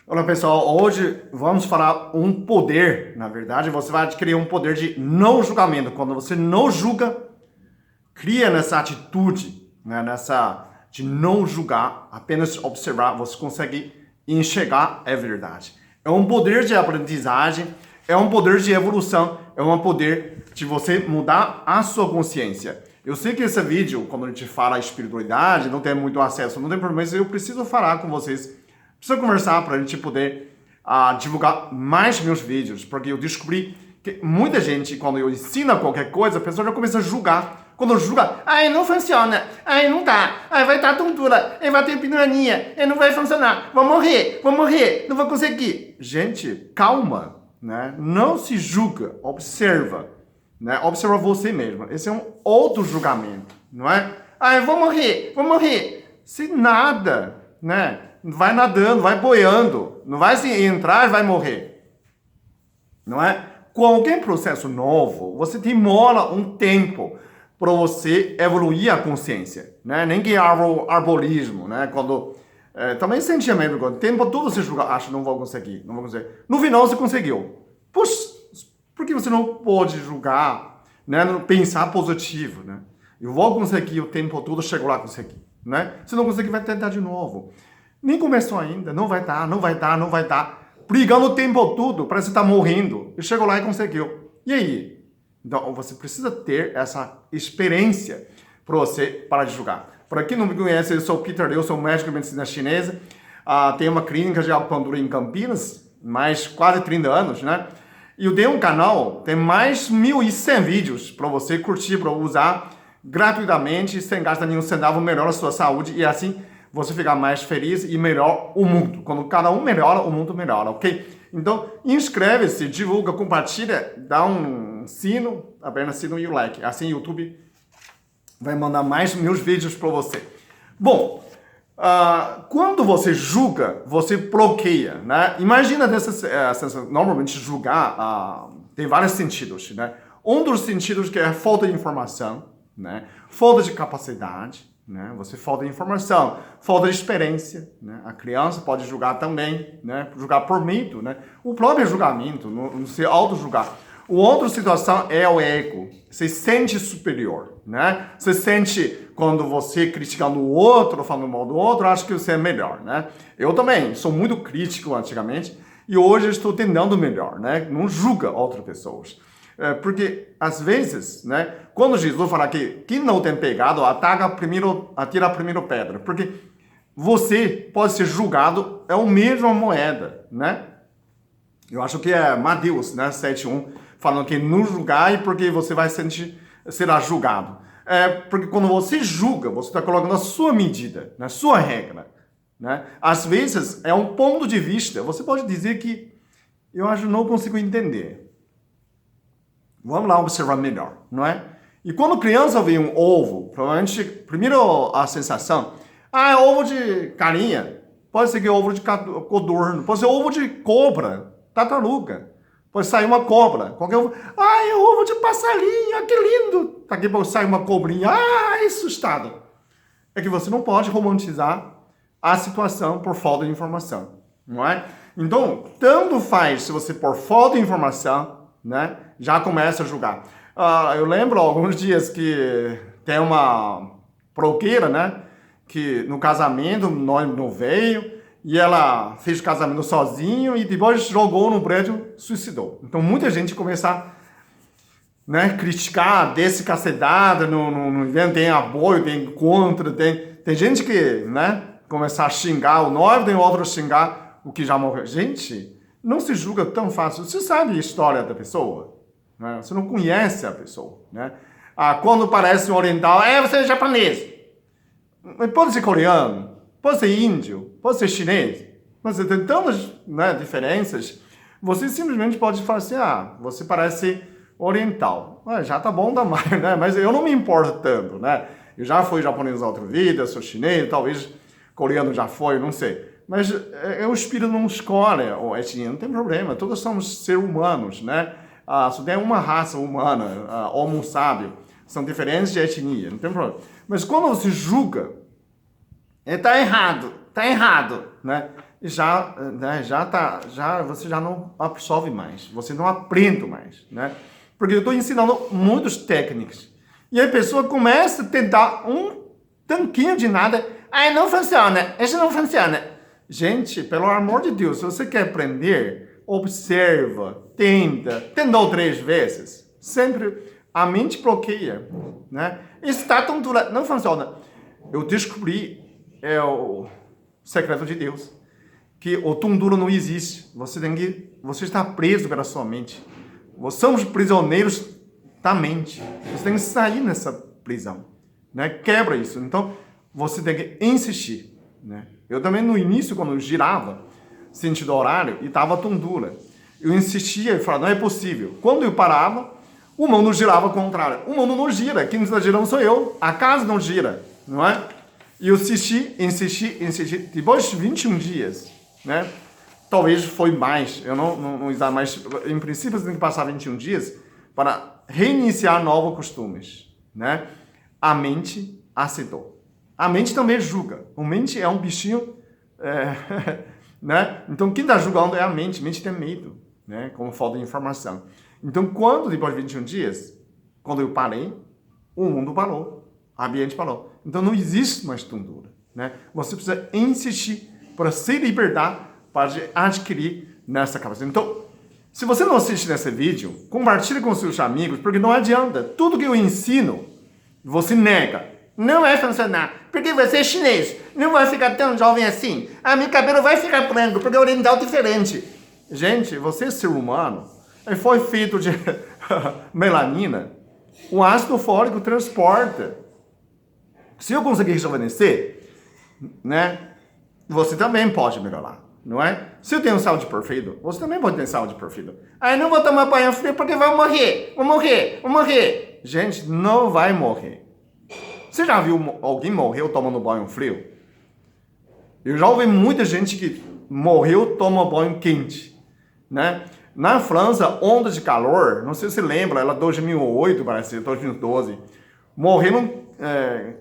Olá pessoal, hoje vamos falar um poder, na verdade, você vai adquirir um poder de não julgamento. Quando você não julga, cria nessa atitude, né, de não julgar, apenas observar, você consegue enxergar a verdade. É um poder de aprendizagem, é um poder de evolução, é um poder de você mudar a sua consciência. Eu sei que esse vídeo, quando a gente fala espiritualidade, não tem muito acesso, não tem problema, mas eu preciso falar com vocês. Precisa conversar para a gente poder divulgar mais meus vídeos, porque eu descobri que muita gente, quando eu ensino qualquer coisa, a pessoa já começa a julgar. Quando julga, ai, não funciona, ai, não dá, ai, vai estar tontura, ai, vai ter pneumonia, ai, não vai funcionar, vou morrer, não vou conseguir. Gente, calma, né? Não se julga, observa, né? Observa você mesmo. Esse é um outro julgamento, não é? Ai, vou morrer, sem nada, né? Vai nadando, vai boiando, não vai se entrar e vai morrer. Não é? Qualquer processo novo, você demora um tempo para você evoluir a consciência, né? Nem que arbolismo, né? Quando também sentia mesmo, quando o tempo todo você julga, acha não vou conseguir. No final você conseguiu. Puxa, por que você não pode julgar, né? Pensar positivo, né? Eu vou conseguir o tempo todo, chego lá conseguir, né? Se não conseguir, vai tentar de novo. Nem começou ainda, não vai dar. Brigando o tempo todo, parece que tá morrendo. E chegou lá e conseguiu. E aí? Então, você precisa ter essa experiência para você parar de julgar. Para quem não me conhece, eu sou o Peter Liu, sou médico de medicina chinesa. Tenho uma clínica de acupuntura em Campinas, mais quase 30 anos, né? E eu tenho um canal, tem mais 1.100 vídeos para você curtir, para usar gratuitamente, sem gastar nenhum centavo, melhora a sua saúde e assim você ficar mais feliz e melhor o mundo. Quando cada um melhora, o mundo melhora, ok? Então, inscreve-se, divulga, compartilha, dá um sino, apenas sino e o like. Assim o YouTube vai mandar mais meus vídeos para você. Bom, quando você julga, você bloqueia, né? Imagina normalmente julgar tem vários sentidos, né? Um dos sentidos que é a falta de informação, né? Falta de capacidade, né? Você falta de informação, falta de experiência, né? A criança pode julgar também, né? Julgar por medo, né? O próprio julgamento, não se auto-julgar. O outra situação é o ego. Você sente superior, né? Você sente quando você criticando o outro, falando mal do outro, acha que você é melhor, né? Eu também sou muito crítico antigamente e hoje estou tentando melhor, né? Não julga outras pessoas. Porque, às vezes, né, quando Jesus fala que quem não tem pecado, atira a primeira pedra. Porque você pode ser julgado, é a mesma moeda, né? Eu acho que é Mateus, né, 7:1, falando que não julgai porque você vai será julgado. Porque quando você julga, você está colocando a sua medida, na sua regra, né? Às vezes, é um ponto de vista. Você pode dizer que eu acho que não consigo entender. Vamos lá observar melhor, não é? E quando criança vê um ovo, provavelmente, primeiro a sensação, é ovo de galinha, pode ser que é ovo de codorno, pode ser ovo de cobra, tartaruga, pode sair uma cobra, qualquer ovo, é ovo de passarinho, que lindo, daqui pode sair uma cobrinha, assustado. É que você não pode romantizar a situação por falta de informação, não é? Então, tanto faz se você por falta de informação, né, já começa a julgar. Eu lembro alguns dias que tem uma blogueira, né, que no casamento não veio e ela fez o casamento sozinho e depois jogou no prédio, suicidou. Então muita gente começa a, né, criticar, descacetada, no evento tem apoio, tem contra, tem gente que, né, começa a xingar o noivo, tem outro a xingar o que já morreu. Gente, não se julga tão fácil. Você sabe a história da pessoa, né? Você não conhece a pessoa, né? Quando parece um oriental, você é japonês. Pode ser coreano, pode ser índio, pode ser chinês. Mas tem tantas, né, diferenças. Você simplesmente pode falar assim, você parece oriental. Já tá bom mais, né? Mas eu não me importo tanto, né? Eu já fui japonês na outra vida, sou chinês, talvez coreano já foi, não sei. Mas o espírito não escolhe a etnia, não tem problema. Todos somos seres humanos, né? Só tem uma raça humana, homo sábio. São diferentes de etnia, não tem problema. Mas quando você julga, tá errado, né? você já não absorve mais, você não aprende mais, né? Porque eu estou ensinando muitas técnicas. E a pessoa começa a tentar um tanquinho de nada. Ai, não funciona, isso não funciona. Gente, pelo amor de Deus, se você quer aprender, observa, tenta 3 vezes. Sempre a mente bloqueia, né? Está tontura, não funciona. Eu descobri, é o segredo de Deus, que o tundura não existe. Você está preso pela sua mente. Somos prisioneiros da mente. Você tem que sair nessa prisão, né? Quebra isso. Então, você tem que insistir, né? Eu também no início, quando eu girava sentido horário e estava tundura, eu insistia e falava, não é possível. Quando eu parava, o mundo girava ao contrário. O mundo não gira, quem está girando sou eu. A casa não gira, não é? E eu insisti. Depois de 21 dias, né? Talvez foi mais, eu não usar mais. Em princípio, você tem que passar 21 dias para reiniciar novos costumes, né? A mente aceitou. A mente também julga. A mente é um bichinho, né? Então, quem está julgando é a mente. A mente tem medo, né? Com falta de informação. Então, depois de 21 dias, quando eu parei, o mundo parou. O ambiente parou. Então, não existe mais tundura, né? Você precisa insistir para se libertar, para adquirir nessa capacidade. Então, se você não assiste nesse vídeo, compartilhe com seus amigos, porque não adianta. Tudo que eu ensino, você nega. Não vai funcionar, porque você é chinês. Não vai ficar tão jovem assim. Meu cabelo vai ficar branco, porque é oriental diferente. Gente, você é ser humano. Ele foi feito de melanina. O ácido fólico transporta. Se eu conseguir rejuvenescer, né? Você também pode melhorar. Não é? Se eu tenho saúde perfeita, você também pode ter saúde perfeita. Não vou tomar banho frio porque vou morrer. Gente, não vai morrer. Você já viu alguém morreu tomando banho frio? Eu já ouvi muita gente que morreu tomando banho quente, né? Na França, onda de calor, não sei se você lembra, ela 2008, parece, 2012, morreram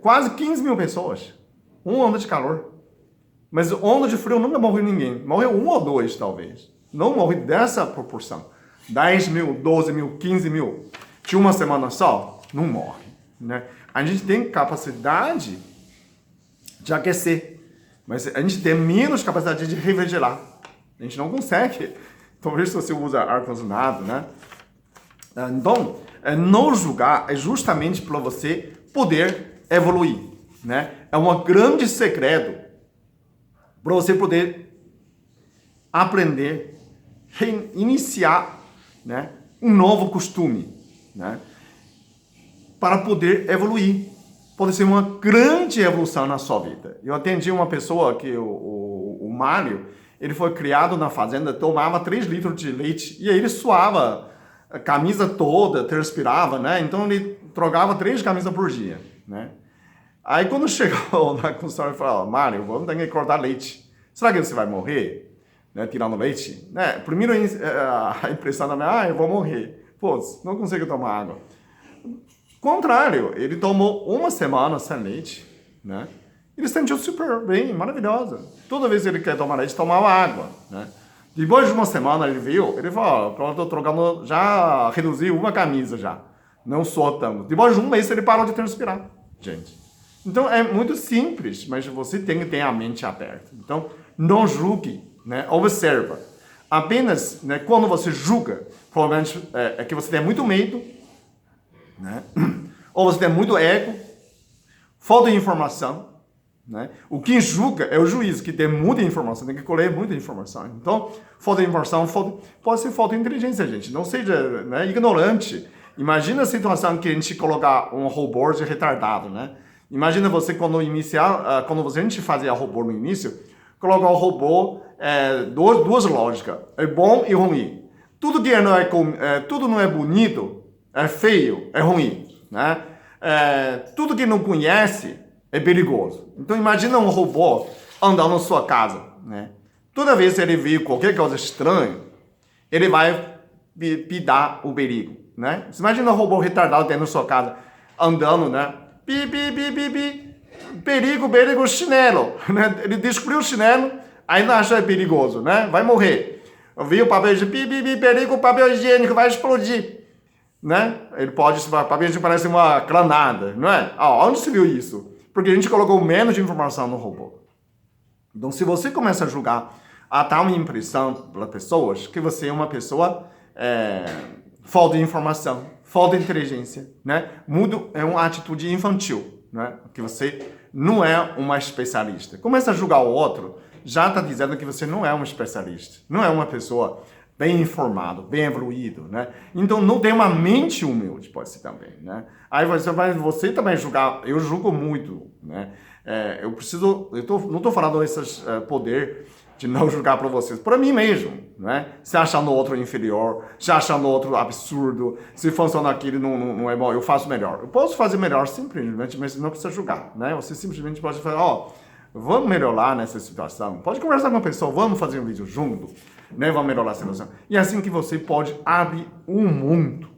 quase 15 mil pessoas. Uma onda de calor. Mas onda de frio nunca morreu ninguém. Morreu 1 ou 2, talvez. Não morreu dessa proporção. 10 mil, 12 mil, 15 mil. De uma semana só, não morre, né? A gente tem capacidade de aquecer. Mas a gente tem menos capacidade de refrigerar. A gente não consegue. Talvez se você usa ar-condicionado, né? Então, não julgar é justamente para você poder evoluir, né? É um grande segredo para você poder aprender, iniciar, né, um novo costume, né, para poder evoluir. Pode ser uma grande evolução na sua vida. Eu atendi uma pessoa que o Mário, ele foi criado na fazenda, tomava 3 litros de leite e aí ele suava a camisa toda, transpirava, né? Então ele trocava 3 camisas por dia, né? Aí quando chegou na consultória, ele falou, Mário, vamos ter que cortar leite. Será que você vai morrer, né, tirando leite? Né? Primeiro a impressão da minha, eu vou morrer. Pô, não consigo tomar água. Contrário, ele tomou 1 semana sem leite, né? Ele se sentiu super bem, maravilhosa. Toda vez que ele quer tomar leite, tomava água, né? Depois de 1 semana ele viu, ele falou, pronto, estou trocando, já reduzi 1 camisa já. Não sou tanto. Depois de 1 mês ele parou de transpirar, gente. Então é muito simples, mas você tem que ter a mente aberta. Então não julgue, né? Observa. Apenas, né, quando você julga, provavelmente é que você tem muito medo, né? Ou você tem muito ego, falta de informação, né? O que julga é o juiz, que tem muita informação, tem que colher muita informação. Então, falta de informação pode ser falta de inteligência, gente. Não seja, né, ignorante. Imagina a situação que a gente colocar um robô de retardado, né? Imagina você quando a gente fazia robô no início, colocar o robô, duas lógicas, é bom e ruim. Tudo que tudo não é bonito, é feio, é ruim, né? Tudo que não conhece é perigoso. Então imagina um robô andando na sua casa, né? Toda vez que ele vê qualquer coisa estranha, ele vai pidar o perigo, né? Você imagina um robô retardado dentro da sua casa, andando, né? Pi, pi, pi, pi, pi. Perigo, chinelo, né? Ele descobriu o chinelo, Ainda acha perigoso, né? Vai morrer. Eu vi o papel higiênico, perigo, o papel higiênico vai explodir, né? Ele pode, o papel higiênico parece uma granada, não é? Onde se viu isso? Porque a gente colocou menos de informação no robô. Então, se você começa a julgar, a dar uma impressão para pessoas que você é uma pessoa falta de informação, falta de inteligência, né? Mudo é uma atitude infantil, né? Que você não é uma especialista. Começa a julgar o outro, já está dizendo que você não é um especialista, não é uma pessoa bem informado, bem evoluído, né? Então não tem uma mente humilde, pode ser também, né? Aí você também julgar, eu julgo muito, né? Não estou falando desses poder de não julgar para vocês, para mim mesmo, né? Se achando o outro inferior, se achando o outro absurdo, se funciona aquilo não é bom, eu faço melhor. Eu posso fazer melhor simplesmente, mas não precisa julgar, né? Você simplesmente pode falar, vamos melhorar nessa situação. Pode conversar com a pessoa, vamos fazer um vídeo junto, né? Vamos melhorar a situação. E assim que você pode abrir um mundo,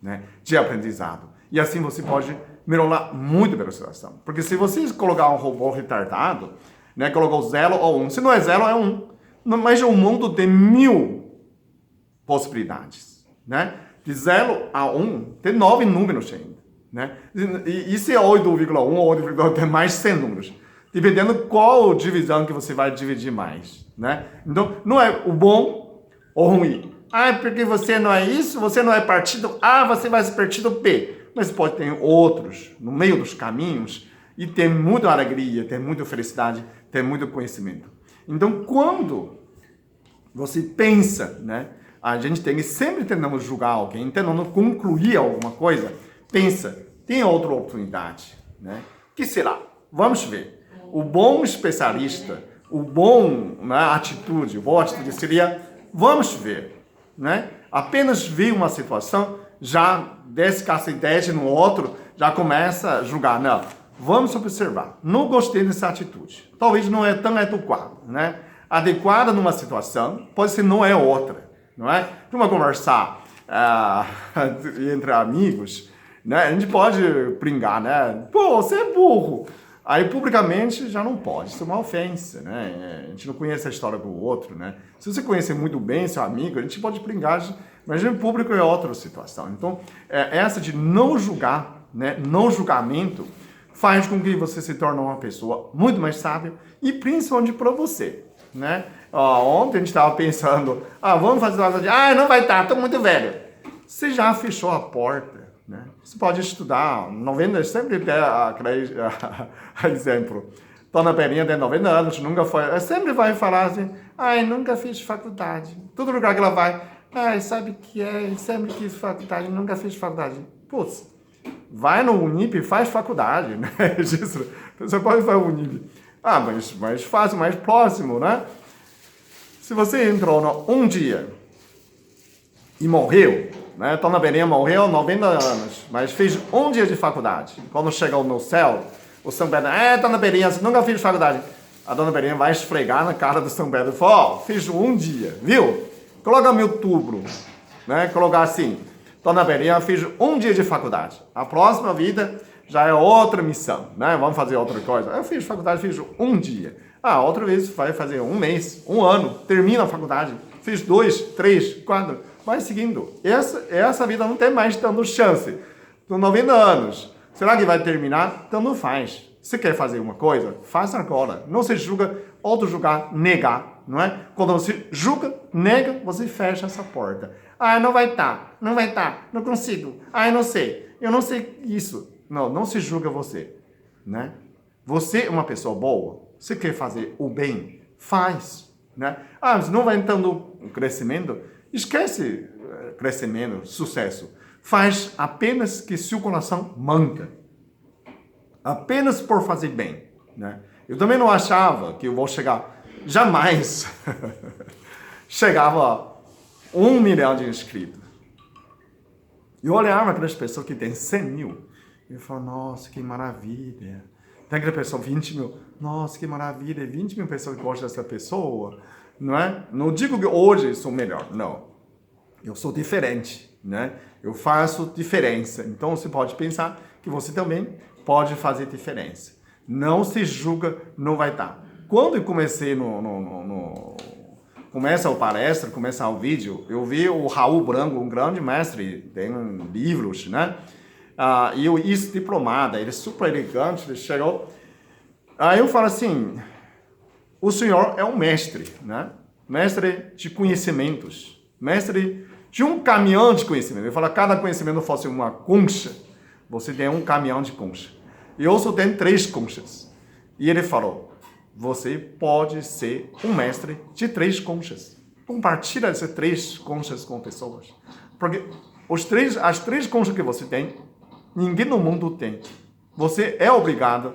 né, de aprendizado. E assim você pode melhorar muito pela situação. Porque se você colocar um robô retardado, né, colocou 0 ou 1, se não é 0, é 1. Mas o mundo tem 1000 possibilidades, né? De 0 a 1, tem 9 números ainda, né? E se é 8,1 ou 8,2, tem mais 100 números. Dependendo qual divisão que você vai dividir mais, né? Então, não é o bom ou ruim. Porque você não é isso, você não é partido A, você vai ser partido B. Mas pode ter outros no meio dos caminhos e ter muita alegria, ter muita felicidade, ter muito conhecimento. Então, quando você pensa, né? A gente tem que sempre tentando julgar alguém, tentando concluir alguma coisa, pensa, tem outra oportunidade, né? Que será? Vamos ver. O bom especialista, o bom, né, atitude, a boa atitude seria, vamos ver, né? Apenas ver uma situação, já desce cacetete no outro, já começa a julgar. Não, vamos observar. Não gostei dessa atitude. Talvez não é tão adequada, né? Adequada numa situação, pode ser não é outra, não é? Vamos conversar entre amigos, né? A gente pode brincar, né? Pô, você é burro. Aí, publicamente, já não pode. Isso é uma ofensa, né? A gente não conhece a história do outro, né? Se você conhecer muito bem seu amigo, a gente pode brincar, mas em público é outra situação. Então, essa de não julgar, né? Não julgamento, faz com que você se torne uma pessoa muito mais sábia e principalmente para você, né? Ontem a gente estava pensando, vamos fazer uma coisa não vai estar, estou muito velho. Você já fechou a porta. Né? Você pode estudar, 90, sempre tem aquele exemplo. Dona Peninha tem 90 anos, nunca foi, sempre vai falar assim, nunca fiz faculdade. Todo lugar que ela vai, sabe que sempre quis faculdade, nunca fiz faculdade. Putz, vai no Unip, faz faculdade, né? Você pode fazer o Unip. Mas mais fácil, mais próximo, né? Se você entrou um dia e morreu, né? Dona Beninha morreu 90 anos, mas fez um dia de faculdade. Quando chegou no céu, o São Pedro, Dona Beninha, você nunca fez faculdade. A Dona Beninha vai esfregar na cara do São Pedro e fala, fiz um dia, viu? Coloca no YouTube, né? Colocar assim, Dona Beninha, fiz um dia de faculdade. A próxima vida já é outra missão, né? Vamos fazer outra coisa. Eu fiz faculdade, fiz um dia. Outra vez vai fazer um mês, um ano, termina a faculdade. Fiz 2, 3, 4... Vai seguindo. Essa vida não tem mais dando chance. Com 90 anos. Será que vai terminar? Então não faz. Você quer fazer uma coisa? Faça agora. Não se julga, auto-julgar, negar. Não é? Quando você julga, nega, você fecha essa porta. Não vai estar. Não vai estar. Não consigo. Eu não sei. Eu não sei isso. Não se julga você. Né? Você é uma pessoa boa. Você quer fazer o bem? Faz. Né? Mas não vai dando um crescimento? Esquece crescimento, sucesso. Faz apenas que seu coração manda. Apenas por fazer bem. Né? Eu também não achava que eu vou chegar, jamais chegava a 1 milhão de inscritos. Eu olhava aquelas pessoas que têm 100 mil e eu falava, nossa, que maravilha. Tem aquela pessoa, 20 mil, nossa, que maravilha, 20 mil pessoas que gostam dessa pessoa. Não é? Não digo que hoje sou melhor, não. Eu sou diferente, né? Eu faço diferença. Então você pode pensar que você também pode fazer diferença. Não se julga, não vai estar. quando eu comecei começa a palestra, começa o vídeo, eu vi o Raul Branco, um grande mestre, tem livros, né? E o ex-diplomata, ele é super elegante, ele chegou. Aí eu falo assim, o senhor é um mestre, né? Mestre de conhecimentos, mestre de um caminhão de conhecimento. Eu falo, cada conhecimento fosse uma concha, você tem um caminhão de concha. E eu só tenho 3 conchas. E ele falou, você pode ser um mestre de 3 conchas. Compartilha essas 3 conchas com pessoas. Porque as 3 conchas que você tem, ninguém no mundo tem. Você é obrigado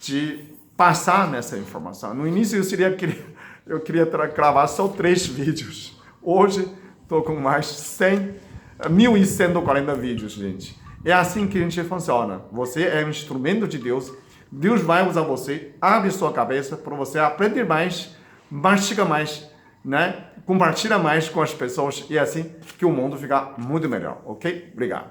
de passar nessa informação. No início eu queria gravar só 3 vídeos. Hoje estou com mais 1.140 vídeos, gente. É assim que a gente funciona. Você é um instrumento de Deus. Deus vai usar você, abre sua cabeça para você aprender mais, mastiga mais, né? Compartilha mais com as pessoas e é assim que o mundo fica muito melhor, ok? Obrigado.